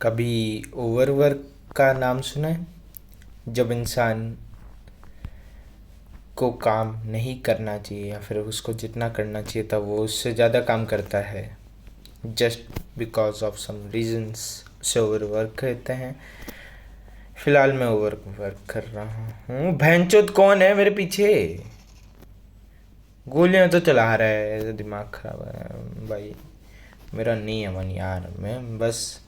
कभी ओवरवर्क का नाम सुना है? जब इंसान को काम नहीं करना चाहिए या फिर उसको जितना करना चाहिए था वो उससे ज़्यादा काम करता है, just because of some reasons से ओवरवर्क कहते हैं। फिलहाल मैं ओवरवर्क कर रहा हूँ। भैंचोद कौन है मेरे पीछे? गोलियां तो चला रहा है, ऐसे दिमाग खराब है भाई। मेरा नहीं है मन यार, मैं बस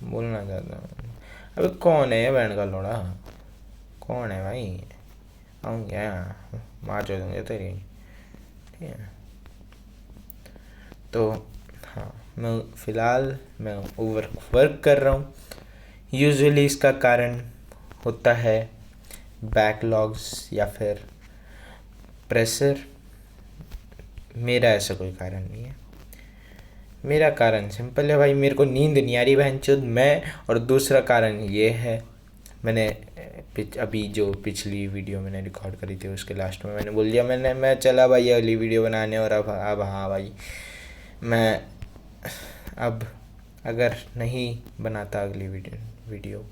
बोलना चाहता हूँ। अबे कौन है बैंड का लोड़ा? कौन है भाई? आऊँ क्या? मार जो दूंगे तेरी। ठीक है। तो हाँ, मैं फ़िलहाल मैं ओवर वर्क कर रहा हूँ। यूजुअली इसका कारण होता है बैकलॉग्स या फिर प्रेशर। मेरा ऐसा कोई कारण नहीं है। मेरा कारण सिंपल है भाई, मेरे को नींद नहीं आ रही बहनचोद मैं। और दूसरा कारण ये है, मैंने अभी जो पिछली वीडियो मैंने रिकॉर्ड करी थी उसके लास्ट में मैंने बोल दिया, मैं चला भाई अगली वीडियो बनाने। और अब हाँ भाई, मैं अब अगर नहीं बनाता अगली वीडियो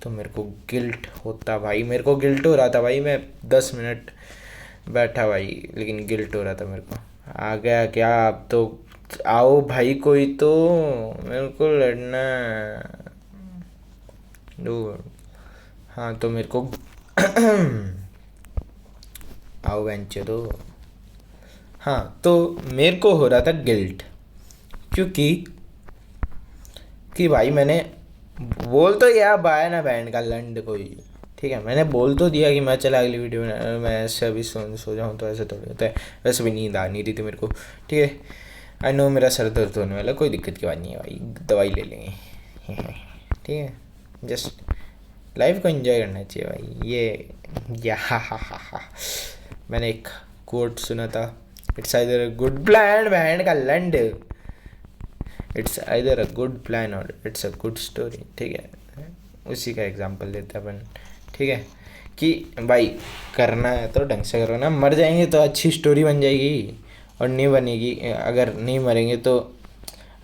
तो मेरे को गिल्ट होता भाई। मेरे को गिल्ट हो रहा था भाई, मैं 10 मिनट बैठा भाई, लेकिन गिल्ट हो रहा था मेरे को। आ गया क्या अब तो? आओ भाई कोई तो, मेरे को लड़ना दो। हाँ तो मेरे को आओ बेंचे दो। हाँ तो मेरे को हो रहा था गिल्ट, क्योंकि भाई मैंने बोल तो या बाय ना बैंड का लंड कोई। ठीक है, मैंने बोल तो दिया कि मैं चला अगली वीडियो में, मैं ऐसे अभी सो जाऊँ तो ऐसे थोड़ी होता है। वैसे भी नींद आ नहीं रही थी मेरे को। ठीक है, आई नो मेरा सर दर्द होने वाला, कोई दिक्कत की बात नहीं है भाई, दवाई ले लेंगे। ठीक है, जस्ट लाइफ को एंजॉय करना चाहिए भाई। ये हा हा हा हा। मैंने एक कोट सुना था, it's either a good plan बैंड का लंड, it's either a good plan और इट्स अ गुड स्टोरी। ठीक है, उसी का एग्जांपल लेते हैं अपन। ठीक है, कि भाई करना है तो ढंग से करो ना। मर जाएंगे तो अच्छी स्टोरी बन जाएगी, और नहीं बनेगी, अगर नहीं मरेंगे तो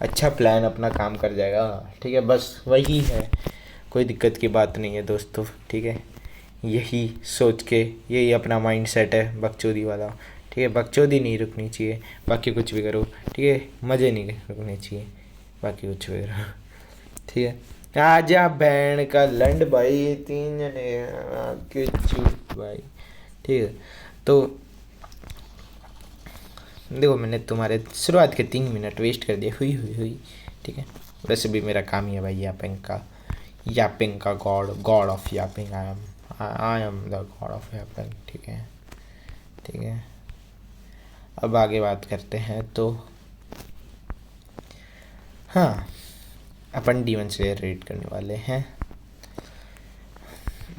अच्छा प्लान अपना काम कर जाएगा। ठीक है, बस वही है, कोई दिक्कत की बात नहीं है दोस्तों। ठीक है, यही सोच के, यही अपना माइंड सेट है बकचोदी वाला। ठीक है, बकचोदी नहीं रुकनी चाहिए, बाकी कुछ भी करो। ठीक है, मज़े नहीं रुकने चाहिए, बाकी कुछ भी करो। ठीक है, आजा बैंड का लंड भाई, ये 3 जने के चुप भाई। ठीक है, तो देखो मैंने तुम्हारे शुरुआत के 3 मिनट वेस्ट कर दिए, हुई हुई हुई। ठीक है, वैसे भी मेरा काम ही है भाई यापिंग का God of Yaping. I am the God of Yaping. ठीक है, ठीक है, अब आगे बात करते हैं। तो हाँ, अपन डीमन स्लेयर रेड करने वाले हैं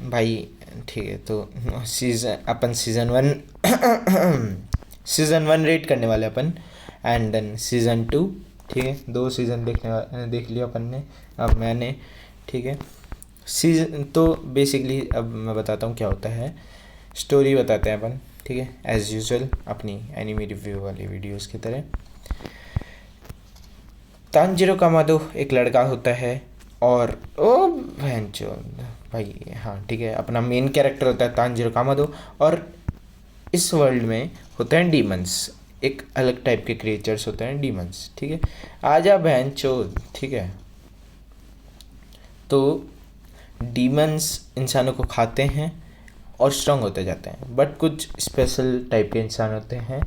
भाई। ठीक है, तो सीज़न 1 सीज़न 1 रेड करने वाले अपन, एंड देन सीज़न 2। ठीक है, 2 सीज़न देख लिया अपन ने, अब मैंने। ठीक है, सीज़न तो बेसिकली अब मैं बताता हूँ क्या होता है, स्टोरी बताते हैं अपन। ठीक है, एज़ यूजुअल अपनी एनिमी रिव्यू वाली वीडियोस की तरह। तानजीरो कामादो एक लड़का होता है, और ओ भैंचो भाई, हाँ ठीक है, अपना मेन कैरेक्टर होता है तानजीरो कामादो। और इस वर्ल्ड में होते हैं डीमंस, एक अलग टाइप के क्रिएचर्स होते हैं डीमंस। ठीक है, आजा भैंचो। ठीक है, तो डीमंस इंसानों को खाते हैं और स्ट्रांग होते जाते हैं, बट कुछ स्पेशल टाइप के इंसान होते हैं,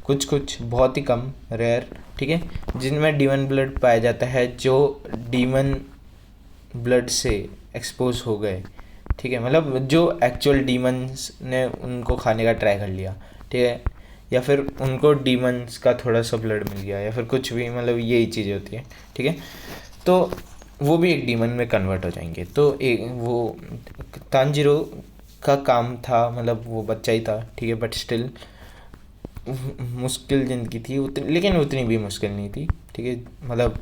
कुछ बहुत ही कम, रेयर। ठीक है, जिनमें डीमन ब्लड पाया जाता है, जो डीमन ब्लड से एक्सपोज हो गए। ठीक है, मतलब जो एक्चुअल डीमंस ने उनको खाने का ट्राई कर लिया। ठीक है, या फिर उनको डीमंस का थोड़ा सा ब्लड मिल गया, या फिर कुछ भी, मतलब यही चीज़ होती है। ठीक है, तो वो भी एक डीमन में कन्वर्ट हो जाएंगे। तो एक वो तानजीरो का काम था, मतलब वो बच्चा ही था। ठीक है, बट स्टिल मुश्किल ज़िंदगी थी उतनी, लेकिन उतनी भी मुश्किल नहीं थी। ठीक है, मतलब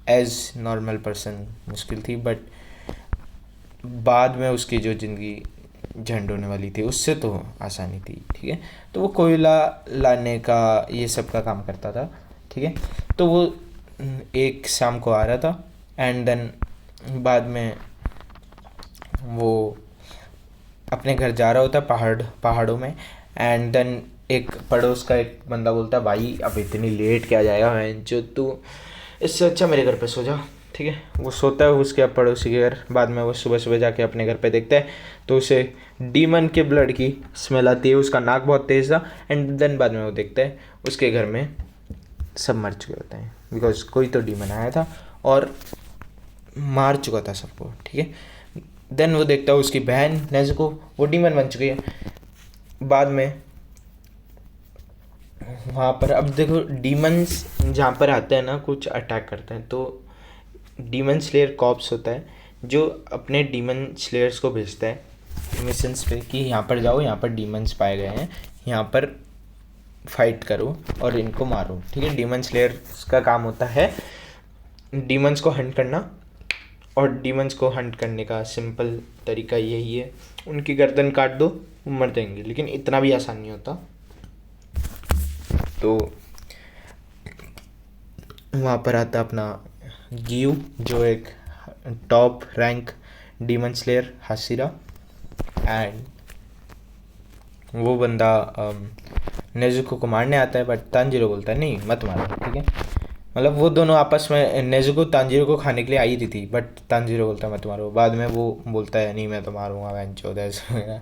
एज नॉर्मल पर्सन मुश्किल थी, बट बाद में उसकी जो ज़िंदगी झंड होने वाली थी उससे तो आसानी थी। ठीक है, तो वो कोयला लाने का ये सब का काम करता था। ठीक है, तो वो एक शाम को आ रहा था, एंड देन बाद में वो अपने घर जा रहा होता है पहाड़ों में, एंड देन एक पड़ोस का एक बंदा बोलता है भाई अब इतनी लेट क्या जाएगा मैं जो तू, इससे अच्छा मेरे घर पे सो जा। ठीक है, वो सोता है उसके पड़ोसी के घर। बाद में वो सुबह सुबह जाके अपने घर पे देखता है तो उसे डीमन के ब्लड की स्मेल आती है, उसका नाक बहुत तेज़ था। एंड देन बाद में वो देखता है उसके घर में सब मर चुके होते हैं, बिकॉज कोई तो डीमन आया था और मार चुका था सबको। ठीक है, देन वो देखता है उसकी बहन नेज़ुको वो डीमन बन चुकी है। बाद में वहाँ पर अब देखो डीमंस जहाँ पर आते हैं ना कुछ अटैक करते हैं, तो डीमन स्लेयर कॉप्स होता है जो अपने डीमन स्लेयर्स को भेजता है मिशंस पे कि यहाँ पर जाओ, यहाँ पर डीमंस पाए गए हैं, यहाँ पर फाइट करो और इनको मारो। ठीक है, डीमन स्लेयर्स का काम होता है डीमंस को हंट करना, और डीमंस को हंट करने का सिंपल तरीका यही है, उनकी गर्दन काट दो वो मर जाएंगे, लेकिन इतना भी आसान नहीं होता। तो वहाँ पर आता अपना गियू जो एक top rank demon slayer Hashira, and वो बंदा नेज़ुको को मारने आता है, बट तांजीरो बोलता है नहीं मत मारो। ठीक है, मतलब वो दोनों आपस में, नेज़ुको तांजीरो को खाने के लिए आई थी बट तांजीरो बोलता है मत मारो। बाद में वो बोलता है नहीं मैं तो मारूंगा वैन चौदह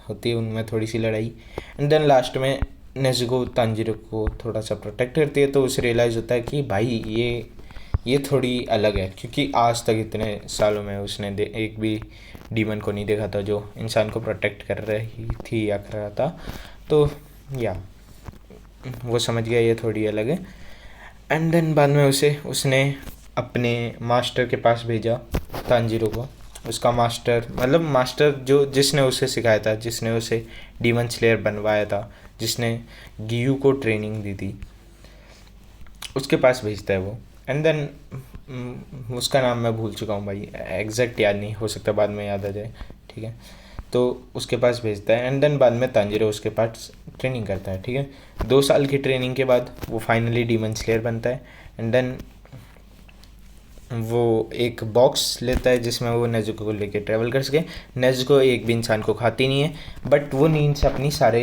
होती है उनमें थोड़ी सी लड़ाई। एंड देन लास्ट में नेज़ुको तांजीरो को थोड़ा सा प्रोटेक्ट करती है, तो उसे रियलाइज़ होता है कि भाई ये थोड़ी अलग है, क्योंकि आज तक इतने सालों में उसने एक भी डीमन को नहीं देखा था जो इंसान को प्रोटेक्ट कर रही थी या कर रहा था। तो या वो समझ गया ये थोड़ी अलग है। एंड देन बाद में उसने अपने मास्टर के पास भेजा तांजीरो को। उसका मास्टर मतलब मास्टर जो जिसने उसे सिखाया था, जिसने उसे डीमन स्लेयर बनवाया था, जिसने गियू को ट्रेनिंग दी थी, उसके पास भेजता है वो। एंड देन उसका नाम मैं भूल चुका हूँ भाई, एग्जैक्ट याद नहीं, हो सकता बाद में याद आ जाए। ठीक है, तो उसके पास भेजता है। एंड देन बाद में तांजीरो उसके पास ट्रेनिंग करता है। ठीक है, 2 साल की ट्रेनिंग के बाद वो फाइनली डीमन स्लेयर बनता है। एंड देन वो एक बॉक्स लेता है जिसमें वो नेज़ुको को लेके ट्रैवल कर सके। नेज़ुको एक भी इंसान को खाती नहीं है, बट वो नींद से अपनी सारे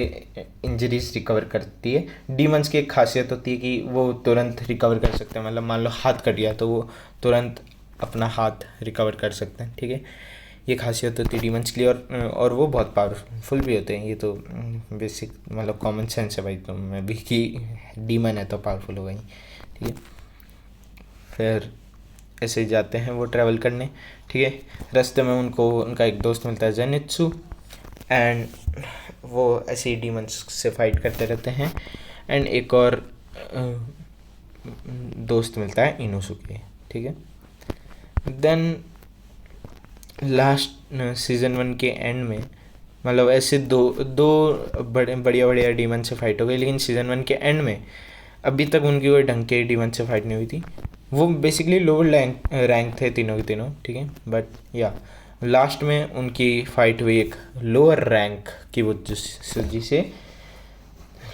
इंजरीज रिकवर करती है। डीमंस की एक खासियत होती है कि वो तुरंत रिकवर कर सकते हैं, मतलब मान लो हाथ कट गया तो वो तुरंत अपना हाथ रिकवर कर सकते हैं। ठीक है, ये खासियत होती है डीमंस के लिए, और वो बहुत पावरफुल भी होते हैं। ये तो बेसिक मतलब कॉमन सेंस है भाई तो मैं भी कि डीमन है तो पावरफुल होगा ही। ठीक है, फिर ऐसे ही जाते हैं वो ट्रैवल करने। ठीक है, रास्ते में उनका एक दोस्त मिलता है जेनित्सु, एंड वो ऐसे ही डीमंस से फाइट करते रहते हैं। एंड एक और दोस्त मिलता है इनोसुके। ठीक है, देन लास्ट सीज़न 1 के एंड में मतलब ऐसे दो बढ़िया डीमन से फाइट हो गई, लेकिन सीज़न 1 के एंड में अभी तक उनकी कोई ढंग के डीमन से फाइट नहीं हुई थी। वो बेसिकली लोअर रैंक थे तीनों के तीनों। ठीक है, बट या लास्ट में उनकी फाइट हुई एक लोअर रैंक की वो सुजी से।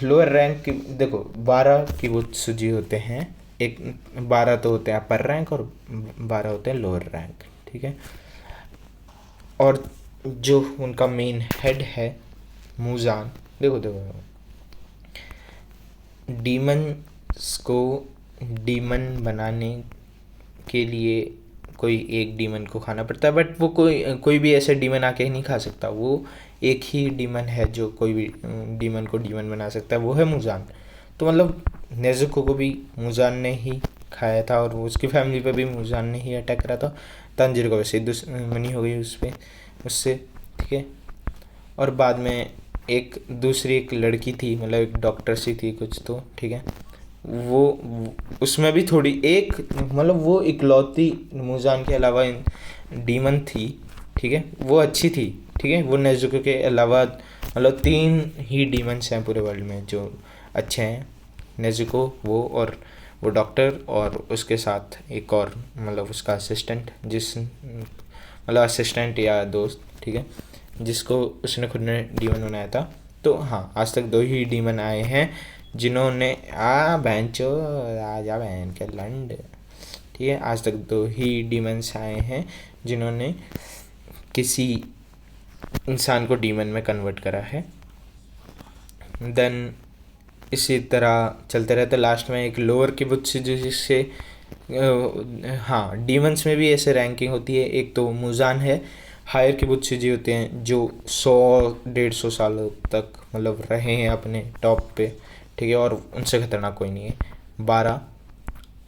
लोअर रैंक की देखो 12 की वो सुजी होते हैं, एक 12 तो होते हैं अपर रैंक और 12 होते हैं लोअर रैंक। ठीक है, और जो उनका मेन हेड है मुजान, देखो डीमंस को डीमन बनाने के लिए कोई एक डीमन को खाना पड़ता है, बट वो कोई भी ऐसे डीमन आके ही नहीं खा सकता। वो एक ही डीमन है जो कोई भी डीमन को डीमन बना सकता है, वो है मुजान। तो मतलब नेज़ुको को भी मुजान ने ही खाया था और उसकी फैमिली पे भी मुजान ने ही अटैक करा था। तांजीरो को वैसे दुश्मनी हो गई उससे। ठीक है, और बाद में एक लड़की थी, मतलब एक डॉक्टर सी थी कुछ तो। ठीक है, वो उसमें भी थोड़ी एक मतलब वो इकलौती मुजान के अलावा डीमन थी। ठीक है, वो अच्छी थी। ठीक है, वो नेज़ुको के अलावा मतलब 3 ही डीमंस हैं पूरे वर्ल्ड में जो अच्छे हैं, नेज़ुको, वो डॉक्टर और उसके साथ एक और मतलब उसका असिस्टेंट मतलब असिस्टेंट या दोस्त। ठीक है, जिसको उसने खुद ने डीमन बनाया था। तो हाँ, आज तक 2 ही डीमन आए हैं जिन्होंने बहन चो राजा बहन के लंड। ठीक है। आज तक 2 ही डीमंस आए हैं जिन्होंने किसी इंसान को डीमन में कन्वर्ट करा है। देन इसी तरह चलते रहते। लास्ट में एक लोअर किबुत्सुजी जिससे हाँ, डीमंस में भी ऐसे रैंकिंग होती है। एक तो मुजान है, हायर किबुत्सुजी होते हैं जो 100-150 सालों तक मतलब रहे हैं अपने टॉप पे, ठीक है, और उनसे खतरनाक कोई नहीं है। 12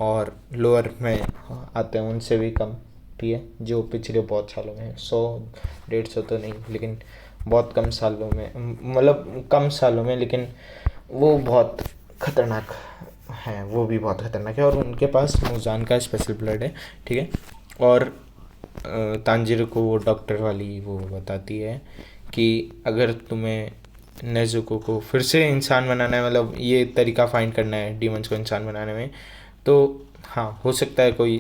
और लोअर में आते हैं उनसे भी कम, ठीक है, जो पिछले बहुत सालों में 100-150 तो नहीं, लेकिन बहुत कम सालों में, मतलब कम सालों में, लेकिन वो बहुत खतरनाक हैं, वो भी बहुत खतरनाक है। और उनके पास मुजान का स्पेशल ब्लड है, ठीक है। और तांजिरो को वो डॉक्टर वाली वो बताती है कि अगर तुम्हें नेजुको को फिर से इंसान बनाना है, मतलब ये तरीका फाइंड करना है डीमंस को इंसान बनाने में, तो हाँ, हो सकता है कोई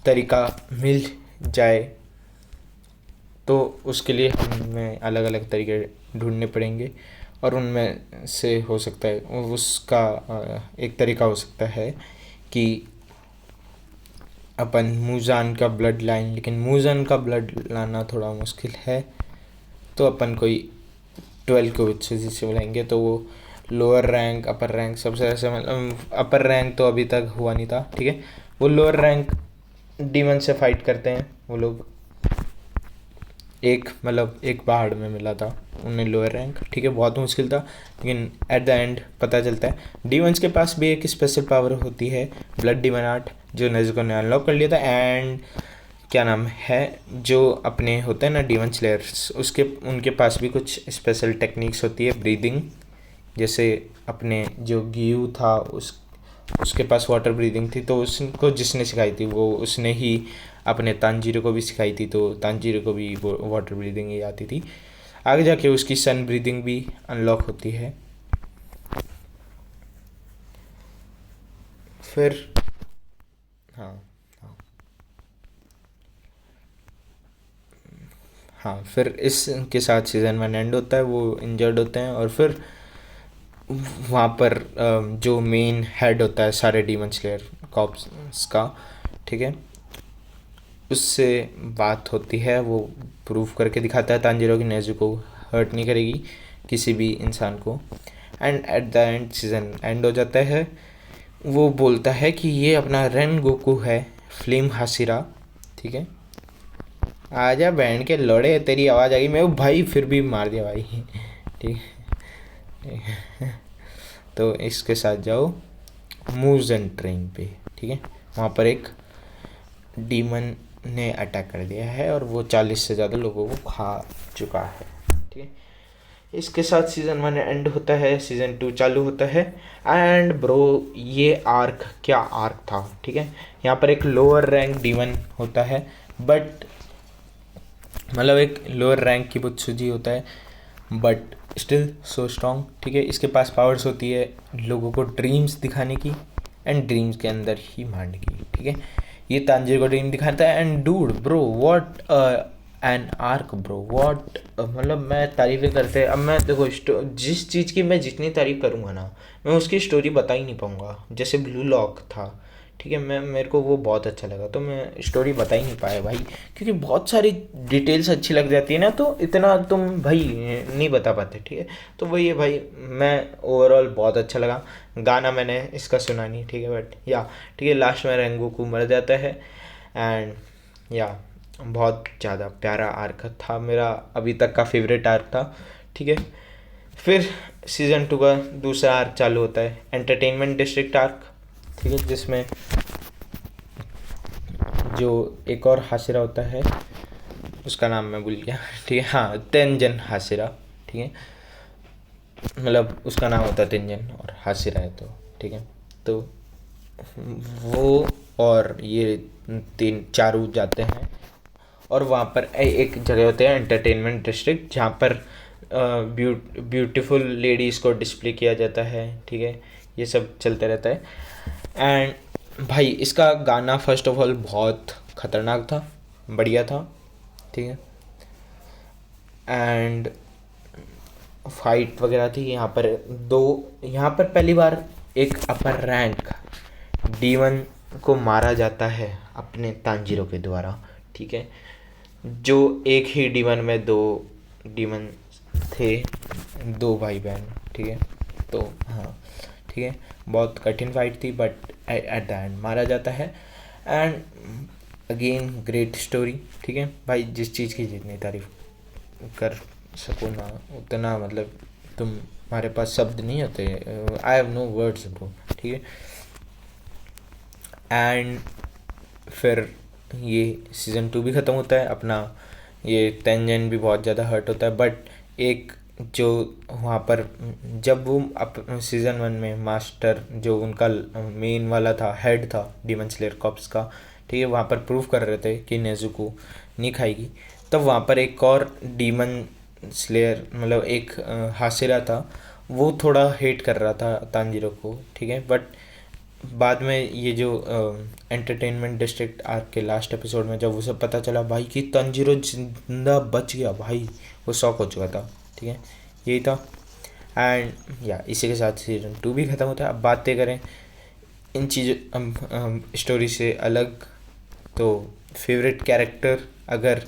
तरीका मिल जाए, तो उसके लिए हमें अलग अलग तरीके ढूंढने पड़ेंगे। और उनमें से हो सकता है उसका एक तरीका हो सकता है कि अपन मुजान का ब्लड लाइन, लेकिन मुजान का ब्लड लाना थोड़ा मुश्किल है, तो अपन कोई 12 को वित्सुजी से बुलाएंगे। तो वो लोअर रैंक, अपर रैंक, सबसे ऐसे मतलब अपर रैंक तो अभी तक हुआ नहीं था, ठीक है। वो लोअर रैंक डीमन से फाइट करते हैं वो लोग। एक मतलब एक पहाड़ में मिला था उन्हें लोअर रैंक, ठीक है, बहुत मुश्किल था, लेकिन एट द एंड पता चलता है डीमंस के पास भी एक स्पेशल पावर होती है, ब्लड डीमन आर्ट, जो नेजुको ने अनलॉक कर लिया था। एंड क्या नाम है, जो अपने होते हैं ना डीमन स्लेयर्स, उनके पास भी कुछ स्पेशल टेक्निक्स होती है, ब्रीदिंग, जैसे अपने जो गियू था उसके पास वाटर ब्रीदिंग थी, तो उसको जिसने सिखाई थी वो उसने ही अपने तांजीरो को भी सिखाई थी, तो तांजीरो को भी वो वाटर ब्रीदिंग ही आती थी। आगे जाके उसकी सन ब्रीदिंग भी अनलॉक होती है। फिर हाँ हाँ हाँ, फिर इसके साथ सीज़न 1 एंड होता है, वो इंजर्ड होते हैं। और फिर वहाँ पर जो मेन हेड होता है सारे डीमन स्लेयर कॉर्प्स का, ठीक है, उससे बात होती है, वो प्रूफ करके दिखाता है तांजीरो की नेजुको हर्ट नहीं करेगी किसी भी इंसान को। And at the end season and हो जाता है। वो बोलता है कि ये अपना रेन गोकू है, फ्लेम हाशिरा, ठीक है। आजा बैंड के लड़े, तेरी आवाज़ आ गई, मैं भाई फिर भी मार दिया भाई, ठीक है। तो इसके साथ जाओ मूजन ट्रेन पे, ठीक है। वहाँ पर एक डीमन ने अटैक कर दिया है और वो 40 से ज़्यादा लोगों को खा चुका है, ठीक है। इसके साथ सीज़न 1 एंड होता है, सीज़न 2 चालू होता है। एंड ब्रो, ये आर्क क्या आर्क था, ठीक है। यहाँ पर एक लोअर रैंक डीमन होता है, बट मतलब एक लोअर रैंक की बुत्सुजी होता है, बट स्टिल सो स्ट्रॉन्ग, ठीक है। इसके पास पावर्स होती है लोगों को ड्रीम्स दिखाने की एंड ड्रीम्स के अंदर ही मारने की, ठीक है। ये तांजीर को ड्रीम दिखाता है। And dude bro, what an arc bro, what, मतलब मैं तारीफ़ें करते, अब मैं देखो जिस चीज़ की मैं जितनी तारीफ़ करूँगा ना, मैं उसकी स्टोरी बता ही नहीं पाऊँगा। जैसे ब्लू लॉक था, ठीक है, मेरे को वो बहुत अच्छा लगा, तो मैं स्टोरी बता ही नहीं पाया भाई, क्योंकि बहुत सारी डिटेल्स अच्छी लग जाती है ना, तो इतना तुम भाई नहीं बता पाते, ठीक है। तो वही है भाई, मैं ओवरऑल बहुत अच्छा लगा। गाना मैंने इसका सुना नहीं, ठीक है, बट या ठीक है, लास्ट में रेंगोकू मर जाता है। एंड या बहुत ज़्यादा प्यारा आर्क था, मेरा अभी तक का फेवरेट आर्क था, ठीक है। फिर सीज़न 2 का दूसरा आर्क चालू होता है, एंटरटेनमेंट डिस्ट्रिक्ट आर्क, ठीक है, जिसमें जो एक और हाशिरा होता है, उसका नाम मैं भूल गया, ठीक है, हाँ, तेंजन हाशिरा, ठीक है, मतलब उसका नाम होता है तेंजन और हाशिरा है, तो ठीक है। तो वो और ये 3-4 जाते हैं और वहाँ पर एक जगह होते हैं एंटरटेनमेंट डिस्ट्रिक्ट, जहाँ पर ब्यूटीफुल लेडीज़ को डिस्प्ले किया जाता है, ठीक है, ये सब चलते रहता है। एंड भाई इसका गाना फर्स्ट ऑफ ऑल बहुत ख़तरनाक था, बढ़िया था, ठीक है। एंड फाइट वगैरह थी यहाँ पर यहाँ पर पहली बार एक अपर रैंक डीमन को मारा जाता है अपने तांजीरो के द्वारा, ठीक है। जो एक ही डीमन में दो डीमन थे, दो भाई बहन, ठीक है। तो हाँ, ठीक है, बहुत कठिन फाइट थी, बट एट द एंड मारा जाता है। एंड अगेन ग्रेट स्टोरी, ठीक है भाई। जिस चीज़ की जितनी तारीफ कर सको ना उतना, मतलब तुम्हारे पास शब्द नहीं होते, I have no words bro, ठीक है। एंड फिर ये सीज़न 2 भी ख़त्म होता है अपना। ये तेंजन भी बहुत ज़्यादा हर्ट होता है, बट एक जो वहाँ पर जब वो सीज़न 1 में मास्टर जो उनका मेन वाला था, हेड था डीमन स्लेयर कॉप्स का, ठीक है, वहाँ पर प्रूव कर रहे थे कि नेज़ुको नहीं खाएगी। तब वहाँ पर एक और डीमन स्लेयर, मतलब एक हासिरा था, वो थोड़ा हेट कर रहा था तांजीरो को, ठीक है। बट बाद में ये जो एंटरटेनमेंट डिस्ट्रिक्ट आर्क के लास्ट एपिसोड में जब उसे पता चला भाई कि तांजीरो जिंदा बच गया, भाई वो शॉक हो चुका था, ठीक है। यही था। एंड या इसी के साथ सीजन 2 भी ख़त्म होता है। अब बातें करें इन चीज़ों स्टोरी से अलग, तो फेवरेट कैरेक्टर अगर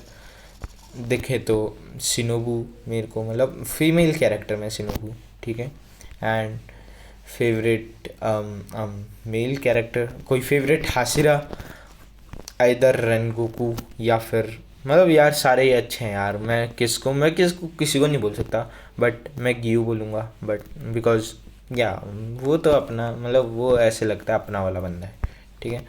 देखे तो शिनोबू मेरे को, मतलब फीमेल कैरेक्टर में शिनोबू, ठीक है। एंड फेवरेट मेल कैरेक्टर, कोई फेवरेट हासिरा, आइदर रेनगोकू या फिर, मतलब यार सारे ही अच्छे हैं यार। मैं किसको किसी को नहीं बोल सकता, बट मैं गियू बोलूँगा, बट बिकॉज या वो तो अपना, मतलब वो ऐसे लगता है अपना वाला बंदा है, ठीक है।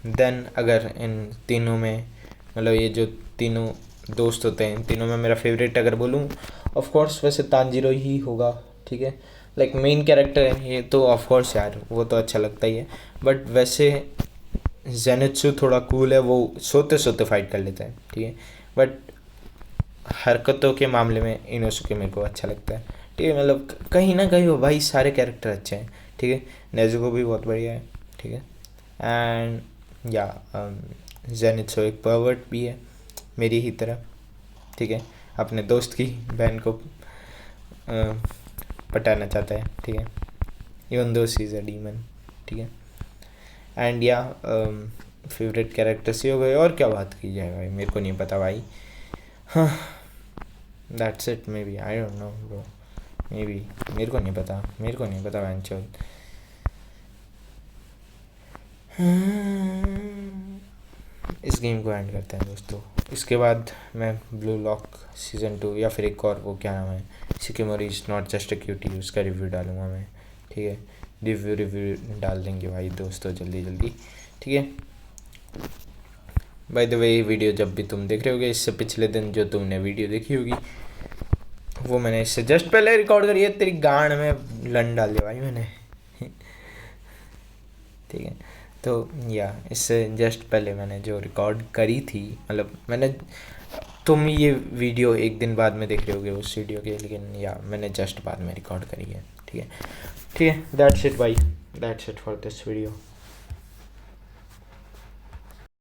देन अगर इन तीनों में, मतलब ये जो तीनों दोस्त होते हैं, इन तीनों में मेरा फेवरेट अगर बोलूँ, ऑफ कोर्स वैसे तांजीरो ही होगा, ठीक है। लाइक मेन कैरेक्टर है ये तो, ऑफ कोर्स यार वो तो अच्छा लगता ही है। बट वैसे जेनित्सु थोड़ा कूल है, वो सोते सोते फाइट कर लेता है, ठीक है। बट हरकतों के मामले में इनोसुके मेरे को अच्छा लगता है, ठीक है। मतलब कहीं ना कहीं वो भाई सारे कैरेक्टर अच्छे हैं, ठीक है। नेजुको भी बहुत बढ़िया है, ठीक है। एंड या जेनित्सु एक पर्वर्ट भी है मेरी ही तरह, ठीक है। अपने दोस्त की बहन को पटाना चाहता है, ठीक है, even though she is a demon, ठीक है। एंड या फेवरेट कैरेक्टर्स ही हो गए, और क्या बात की जाए भाई, मेरे को नहीं पता भाई। हाँ, that's it may be, I don't know bro, may be, मेरे को नहीं पता वेंचर। इस गेम को एंड करते हैं दोस्तों। इसके बाद मैं ब्लू लॉक सीज़न 2 या फिर एक और, वो क्या नाम है, Shikimori is not just a cutie, उसका रिव्यू डालूंगा मैं, ठीक है। रिव्यू डाल देंगे भाई दोस्तों जल्दी जल्दी, ठीक है। बाय द वे, वीडियो जब भी तुम देख रहे होगे, इससे पिछले दिन जो तुमने वीडियो देखी होगी वो मैंने इससे जस्ट पहले रिकॉर्ड करी है। तेरी गांड में लन डाल दिया भाई मैंने ठीक है। तो या इससे जस्ट पहले मैंने जो रिकॉर्ड करी थी, मतलब मैंने, तुम ये वीडियो एक दिन बाद में देख रहे होगे उस वीडियो के, लेकिन या मैंने जस्ट बाद में रिकॉर्ड करी है, ठीक है। दैट्स इट भाई, that's it for this video.